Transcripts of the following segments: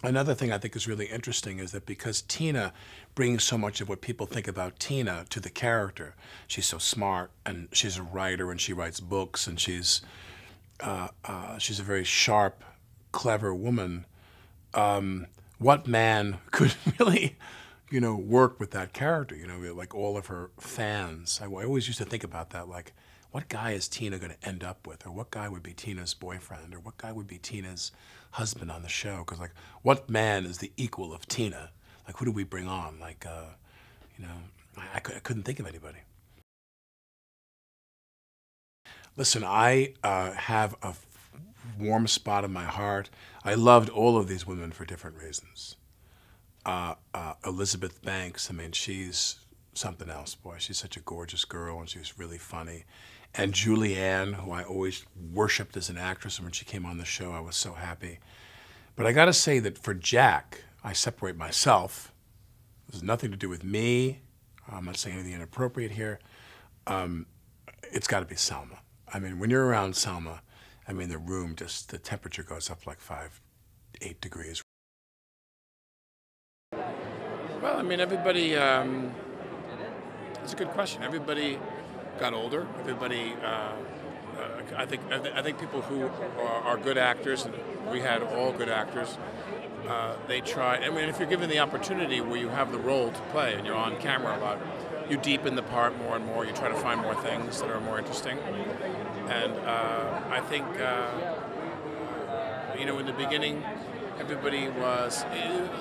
Another thing I think is really interesting is that because Tina brings so much of what people think about Tina to the character, she's so smart and she's a writer and she writes books and she's a very sharp, clever woman. What man could really, work with that character? Like all of her fans. I always used to think about that, like, what guy is Tina going to end up with, or what guy would be Tina's boyfriend, or what guy would be Tina's husband on the show? Because like, what man is the equal of Tina? Like, who do we bring on? Like, I couldn't think of anybody. Listen, I have a warm spot in my heart. I loved all of these women for different reasons. Elizabeth Banks, I mean, she's something else, boy. She's such a gorgeous girl, and she's really funny. And Julianne, who I always worshipped as an actress, and when she came on the show, I was so happy. But I gotta say that for Jack, I separate myself. There's nothing to do with me. I'm not saying anything inappropriate here. It's gotta be Selma. I mean, when you're around Selma, I mean, the temperature goes up like 8 degrees. Well, I mean, everybody, it's a good question. Everybody got older. Everybody, I think people who are good actors, and we had all good actors, they try. I mean, if you're given the opportunity where you have the role to play and you're on camera a lot, you deepen the part more and more. You try to find more things that are more interesting. And I think, in the beginning, everybody was,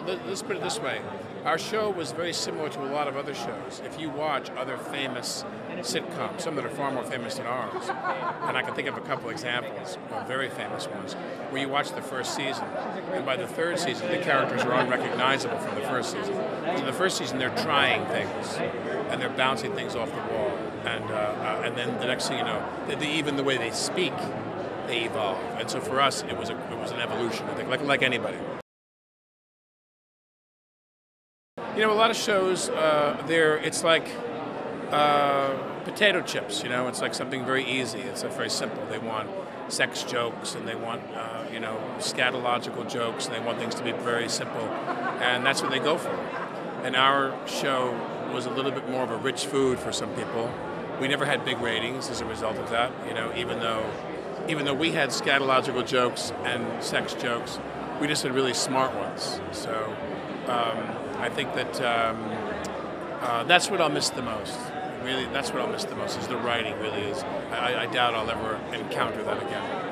let's put it this way, our show was very similar to a lot of other shows. If you watch other famous sitcoms, some that are far more famous than ours, and I can think of a couple examples of very famous ones, where you watch the first season, and by the third season, the characters are unrecognizable from the first season. In the first season, they're trying things, and they're bouncing things off the wall, and then the next thing you know, even the way they speak, they evolve. And so for us, it was an evolution, I think, like anybody. A lot of shows, it's like potato chips, it's like something very easy. It's very simple. They want sex jokes, and they want, scatological jokes, and they want things to be very simple, and that's what they go for. And our show was a little bit more of a rich food for some people. We never had big ratings as a result of that, even though we had scatological jokes and sex jokes, we just had really smart ones. So I think that that's what I'll miss the most. Really, that's what I'll miss the most, is the writing, really is. I doubt I'll ever encounter that again.